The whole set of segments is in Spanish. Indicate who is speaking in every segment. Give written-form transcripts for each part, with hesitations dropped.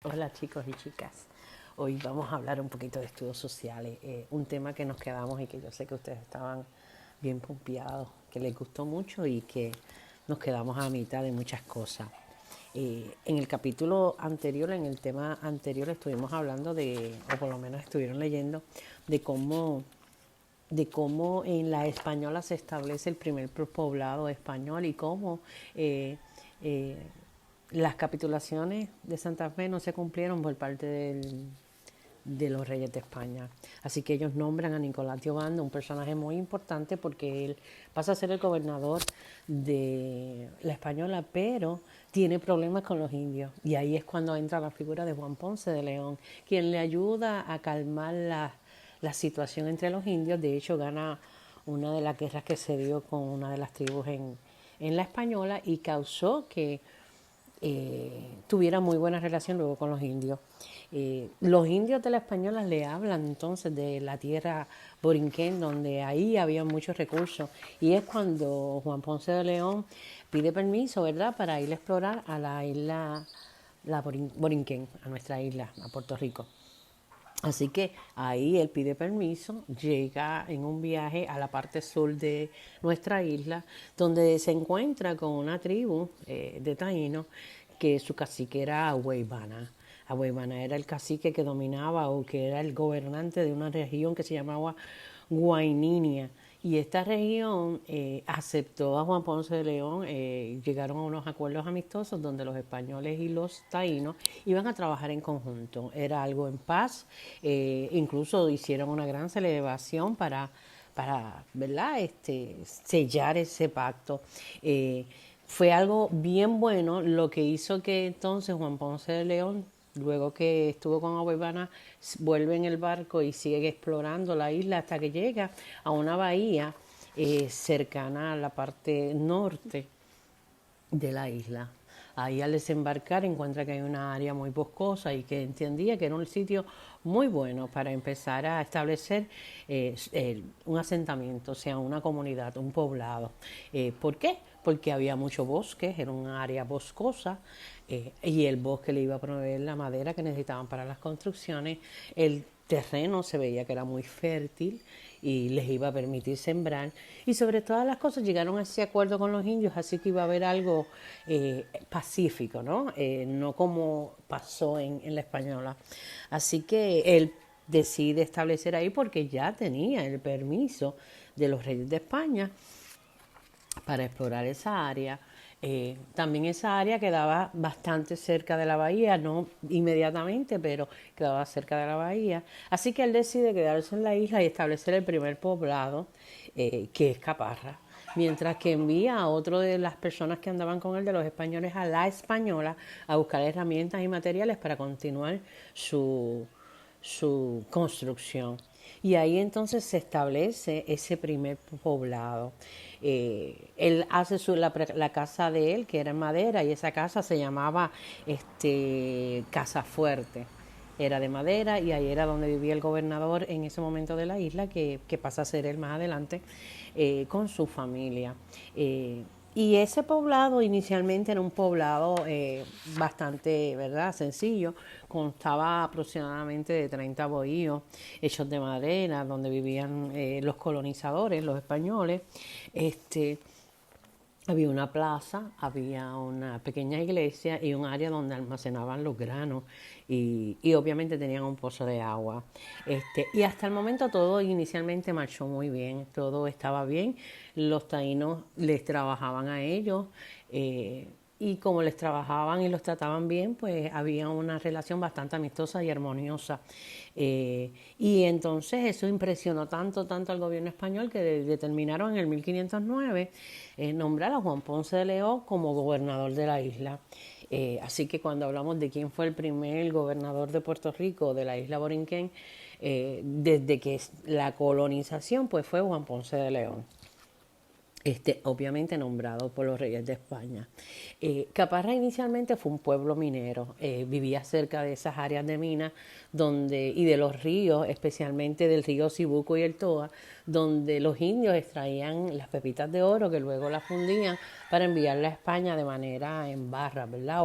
Speaker 1: Hola chicos y chicas, hoy vamos a hablar un poquito de estudios sociales, un tema que nos quedamos y que yo sé que ustedes estaban bien pompeados, que les gustó mucho y que nos quedamos a mitad de muchas cosas. En el capítulo anterior, en el tema anterior, estuvimos hablando de, o por lo menos estuvieron leyendo, de cómo en la española se establece el primer poblado español y cómo eh, eh, las capitulaciones de Santa Fe no se cumplieron por parte de los reyes de España. Así que ellos nombran a Nicolás de Obando, un personaje muy importante porque él pasa a ser el gobernador de la Española, pero tiene problemas con los indios. Y ahí es cuando entra la figura de Juan Ponce de León, quien le ayuda a calmar la situación entre los indios. De hecho, gana una de las guerras que se dio con una de las tribus en la Española y causó que tuviera muy buena relación luego con los indios. Los indios de la Española le hablan entonces de la tierra borinquén, donde ahí había muchos recursos, y es cuando Juan Ponce de León pide permiso, ¿verdad?, para ir a explorar a la isla Borinquén, a nuestra isla, a Puerto Rico. Así que ahí él pide permiso, llega en un viaje a la parte sur de nuestra isla, donde se encuentra con una tribu de taínos que su cacique era Agüeybana. Agüeybana era el cacique que dominaba o que era el gobernante de una región que se llamaba Guaininia. Y esta región aceptó a Juan Ponce de León, llegaron a unos acuerdos amistosos donde los españoles y los taínos iban a trabajar en conjunto. Era algo en paz, incluso hicieron una gran celebración para ¿verdad?, sellar ese pacto. Fue algo bien bueno lo que hizo que entonces Juan Ponce de León, luego que estuvo con Abuelvana, vuelve en el barco y sigue explorando la isla hasta que llega a una bahía cercana a la parte norte de la isla. Ahí al desembarcar encuentra que hay una área muy boscosa y que entendía que era un sitio muy bueno para empezar a establecer un asentamiento, o sea, una comunidad, un poblado. ¿Por qué? Porque había mucho bosque, era un área boscosa y el bosque le iba a proveer la madera que necesitaban para las construcciones. El terreno se veía que era muy fértil y les iba a permitir sembrar, y sobre todas las cosas llegaron a ese acuerdo con los indios, así que iba a haber algo pacífico, ¿no? No como pasó en la española. Así que él decide establecer ahí porque ya tenía el permiso de los reyes de España para explorar esa área. También esa área quedaba bastante cerca de la bahía, no inmediatamente, pero quedaba cerca de la bahía. Así que él decide quedarse en la isla y establecer el primer poblado, que es Caparra. Mientras que envía a otro de las personas que andaban con él, de los españoles, a la Española, a buscar herramientas y materiales para continuar su construcción. Y ahí entonces se establece ese primer poblado. Él hace la casa de él, que era en madera, y esa casa se llamaba Casa Fuerte. Era de madera y ahí era donde vivía el gobernador en ese momento de la isla, que pasa a ser él más adelante, con su familia. Y ese poblado inicialmente era un poblado bastante, ¿verdad?, sencillo. Constaba aproximadamente de 30 bohíos hechos de madera, donde vivían los colonizadores, los españoles. Había una plaza, había una pequeña iglesia y un área donde almacenaban los granos y obviamente tenían un pozo de agua. Y hasta el momento todo inicialmente marchó muy bien, todo estaba bien. Los taínos les trabajaban a ellos, y como les trabajaban y los trataban bien, pues había una relación bastante amistosa y armoniosa. Y entonces eso impresionó tanto al gobierno español que determinaron en el 1509 nombrar a Juan Ponce de León como gobernador de la isla. Así que cuando hablamos de quién fue el primer gobernador de Puerto Rico, de la isla Borinquén, desde que la colonización, pues fue Juan Ponce de León. Obviamente nombrado por los reyes de España. Caparra inicialmente fue un pueblo minero, vivía cerca de esas áreas de minas y de los ríos, especialmente del río Cibuco y el Toa, donde los indios extraían las pepitas de oro que luego las fundían para enviarlas a España de manera en barra, ¿verdad?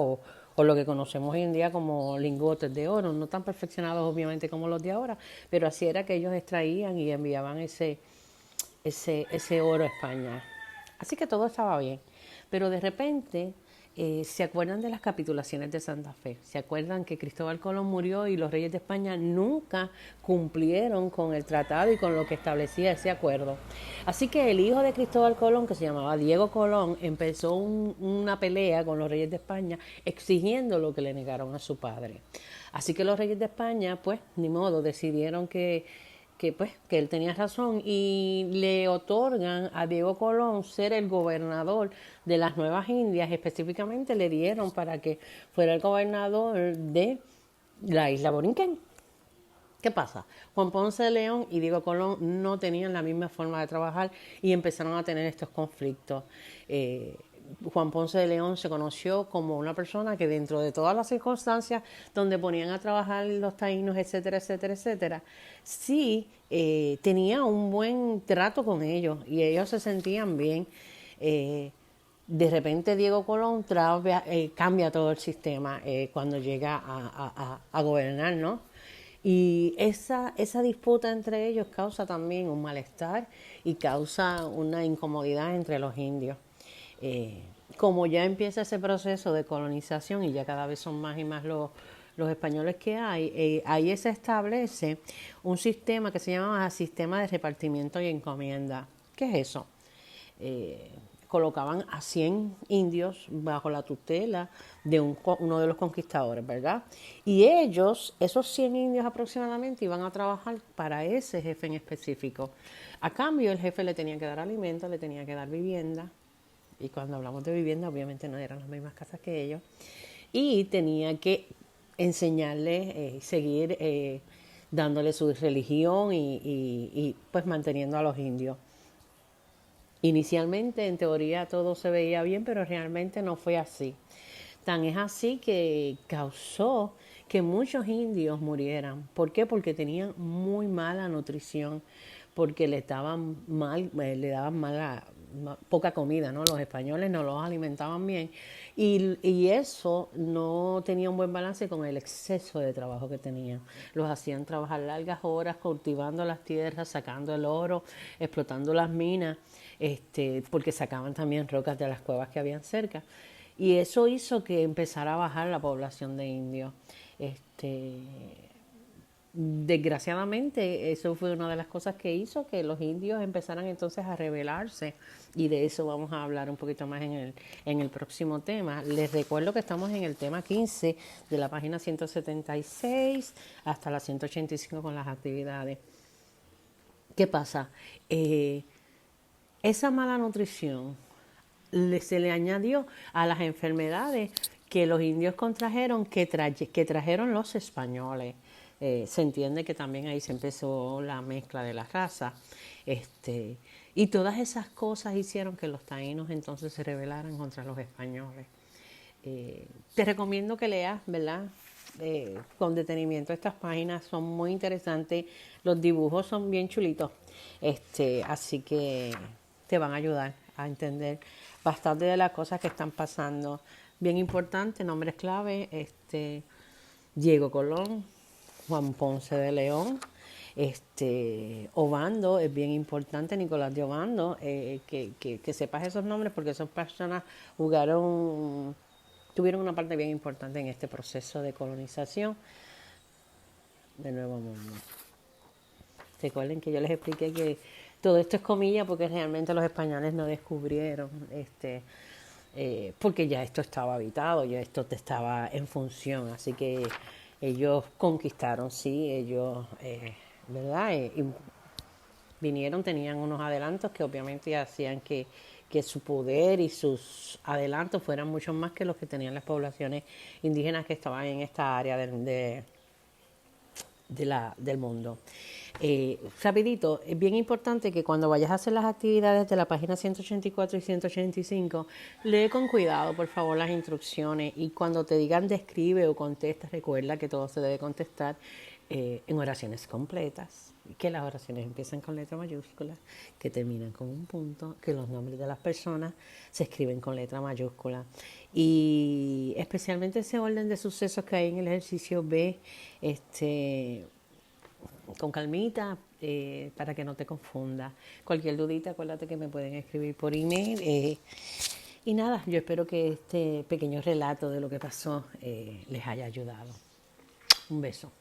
Speaker 1: o lo que conocemos hoy en día como lingotes de oro, no tan perfeccionados obviamente como los de ahora, pero así era que ellos extraían y enviaban ese oro a España. Así que todo estaba bien. Pero de repente, ¿se acuerdan de las capitulaciones de Santa Fe? ¿Se acuerdan que Cristóbal Colón murió y los reyes de España nunca cumplieron con el tratado y con lo que establecía ese acuerdo? Así que el hijo de Cristóbal Colón, que se llamaba Diego Colón, empezó una pelea con los reyes de España exigiendo lo que le negaron a su padre. Así que los reyes de España, pues, ni modo, decidieron que él tenía razón y le otorgan a Diego Colón ser el gobernador de las Nuevas Indias. Específicamente le dieron para que fuera el gobernador de la isla Borinquen. ¿Qué pasa? Juan Ponce de León y Diego Colón no tenían la misma forma de trabajar y empezaron a tener estos conflictos. Juan Ponce de León se conoció como una persona que dentro de todas las circunstancias donde ponían a trabajar los taínos, etcétera, etcétera, etcétera, sí tenía un buen trato con ellos y ellos se sentían bien. De repente Diego Colón cambia todo el sistema cuando llega a gobernar, ¿no? Y esa disputa entre ellos causa también un malestar y causa una incomodidad entre los indios. Como ya empieza ese proceso de colonización y ya cada vez son más y más los españoles que hay, ahí se establece un sistema que se llama sistema de repartimiento y encomienda. ¿Qué es eso? Colocaban a 100 indios bajo la tutela de uno de los conquistadores, ¿verdad? Y ellos, esos 100 indios aproximadamente, iban a trabajar para ese jefe en específico. A cambio, el jefe le tenía que dar alimento, le tenía que dar vivienda, y cuando hablamos de vivienda, obviamente no eran las mismas casas que ellos, y tenía que enseñarles, seguir dándole su religión y pues manteniendo a los indios. Inicialmente, en teoría, todo se veía bien, pero realmente no fue así. Tan es así que causó que muchos indios murieran. ¿Por qué? Porque tenían muy mala nutrición, porque le daban poca comida, ¿no? Los españoles no los alimentaban bien y eso no tenía un buen balance con el exceso de trabajo que tenían. Los hacían trabajar largas horas cultivando las tierras, sacando el oro, explotando las minas, porque sacaban también rocas de las cuevas que habían cerca. Y eso hizo que empezara a bajar la población de indios. Desgraciadamente, eso fue una de las cosas que hizo que los indios empezaran entonces a rebelarse, y de eso vamos a hablar un poquito más en el próximo tema. Les recuerdo que estamos en el tema 15 de la página 176 hasta la 185 con las actividades. ¿Qué pasa? Esa mala nutrición se le añadió a las enfermedades que los indios contrajeron, que trajeron los españoles. Se entiende que también ahí se empezó la mezcla de las razas. Y todas esas cosas hicieron que los taínos entonces se rebelaran contra los españoles. Te recomiendo que leas, ¿verdad? Con detenimiento estas páginas, son muy interesantes, los dibujos son bien chulitos, así que te van a ayudar a entender bastante de las cosas que están pasando. Bien importante, nombres clave, Diego Colón, Juan Ponce de León, Obando, es bien importante, Nicolás de Obando, que sepas esos nombres porque esas personas tuvieron una parte bien importante en este proceso de colonización del Nuevo Mundo. Recuerden que yo les expliqué que todo esto es comilla porque realmente los españoles no descubrieron, porque ya esto estaba habitado, ya esto estaba en función, así que ellos conquistaron, sí, ellos, ¿verdad? Y vinieron, tenían unos adelantos que obviamente hacían que su poder y sus adelantos fueran mucho más que los que tenían las poblaciones indígenas que estaban en esta área del mundo. Rapidito, es bien importante que cuando vayas a hacer las actividades de la página 184 y 185, lee con cuidado, por favor, las instrucciones, y cuando te digan describe o contesta, recuerda que todo se debe contestar en oraciones completas, que las oraciones empiezan con letra mayúscula, que terminan con un punto, que los nombres de las personas se escriben con letra mayúscula. Y especialmente ese orden de sucesos que hay en el ejercicio B, con calmita, para que no te confunda. Cualquier dudita, acuérdate que me pueden escribir por email. Y nada, yo espero que este pequeño relato de lo que pasó les haya ayudado. Un beso.